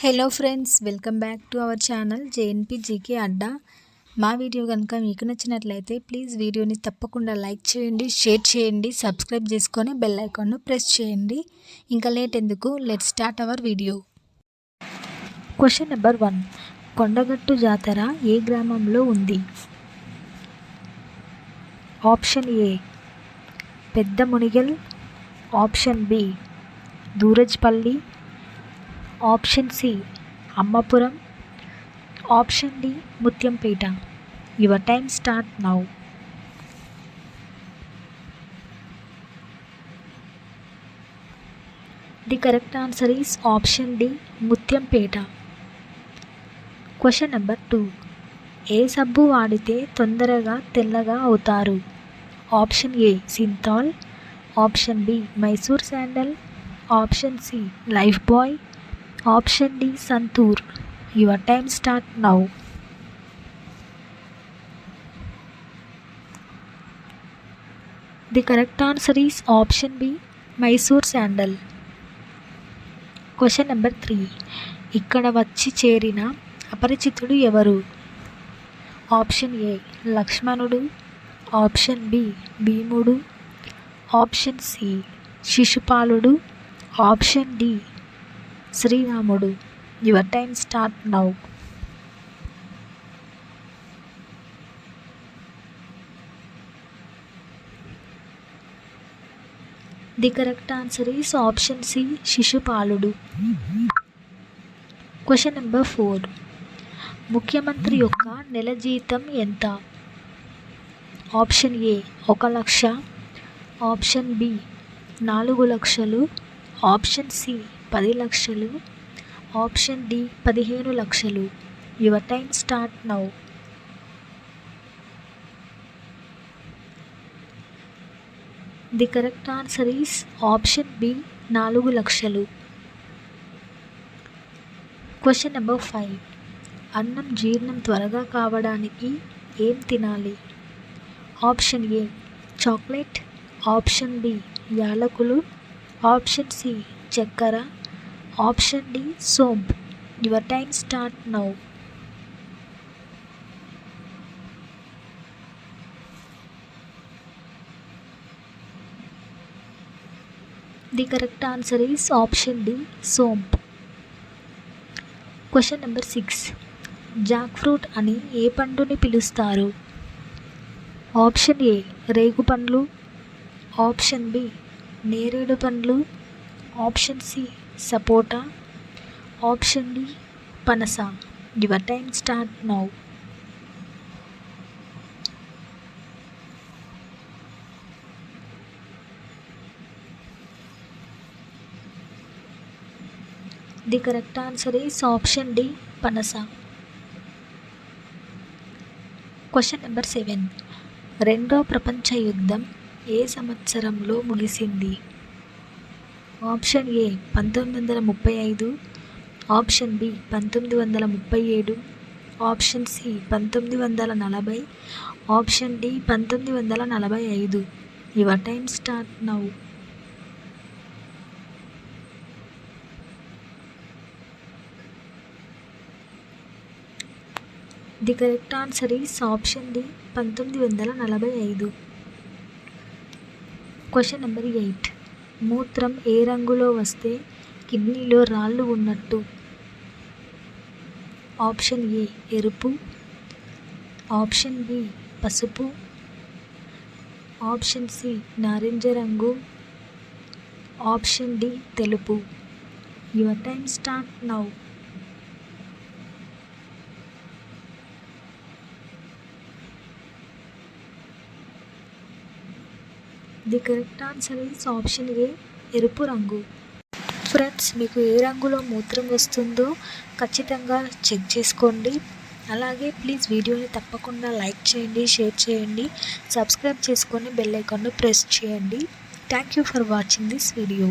Hello friends, welcome back to our channel JNP GK Adda. మా video కనుక మీకు నచ్చినట్లయితే ప్లీజ్ వీడియోని తప్పకుండా లైక్ చేయండి, షేర్ చేయండి, సబ్స్క్రైబ్ చేసుకొని బెల్ ఐకాన్ను ప్రెస్ చేయండి. ఇంకా లేట్ ఎందుకు, let's start our video. Question number 1. Kondagattu జాతర ఏ గ్రామంలో ఉంది? Option A Pedda Munigal, option B Durajpalli, option C Ammapuram, option D Muthyampeta. Your time start now. The correct answer is option D Muthyampeta. Question number 2. ఏ సబ్బు వాడితే తొందరగా తెల్లగా అవుతారు? Option A Cinthol, option B Mysore sandal, option C Lifebuoy, option D Santoor. Your time start now. The correct answer is option B Mysore sandal. Question number 3. ఇక్కడ వచ్చి చేరిన అపరిచితుడు ఎవరు? ఆప్షన్ ఏ లక్ష్మణుడు, ఆప్షన్ బి భీముడు, ఆప్షన్ సి శిశుపాలుడు, ఆప్షన్ డి శ్రీరాముడు. Your time start now. The correct answer is option C శిశుపాలుడు. Question number 4. ముఖ్యమంత్రి యొక్క నెల జీతం ఎంత? ఆప్షన్ ఏ 1 లక్ష, ఆప్షన్ బి 4 లక్షలు, ఆప్షన్ సి 10 లక్షలు, ఆప్షన్ డి 15 లక్షలు. Your time start now. The correct answer is option B 4 లక్షలు. Question number 5. అన్నం జీర్ణం త్వరగా కావడానికి ఏం తినాలి? Option A chocolate, option B యాలకులు, ఆప్షన్ సి చక్కెర, ఆప్షన్ డి సోంపు. Your time start now. The correct answer is option D సోంపు. Question number 6. జాక్ ఫ్రూట్ అని ఏ పండుని పిలుస్తారు? ఆప్షన్ ఏ రేగు పండ్లు, ఆప్షన్ బి నేరేడు పండ్లు, option C sapota, option D పనస. Your time start now. The correct answer is option D పనస. Question number 7. రెండో ప్రపంచ యుద్ధం ఏ సంవత్సరంలో ముగిసింది? Option A 1935, option B 1937, option C 1940, option D 1945. Your time start now. The correct answer is option D 1945. Question number 8. మూత్రం ఏ రంగులో వస్తే కిడ్నీలో రాళ్ళు ఉన్నట్టు? ఆప్షన్ ఏ ఎరుపు, ఆప్షన్ బి పసుపు, ఆప్షన్ సి నారింజ రంగు, ఆప్షన్ డి తెలుపు. Your time start now. The correct answer is option A ఎరుపు రంగు. ఫ్రెండ్స్, మీకు ఏ రంగులో మూత్రం వస్తుందో ఖచ్చితంగా చెక్ చేసుకోండి. అలాగే ప్లీజ్ వీడియోని తప్పకుండా లైక్ చేయండి, షేర్ చేయండి, సబ్స్క్రైబ్ చేసుకొని బెల్ ఐకాన్ను ప్రెస్ చేయండి. Thank you for watching this video.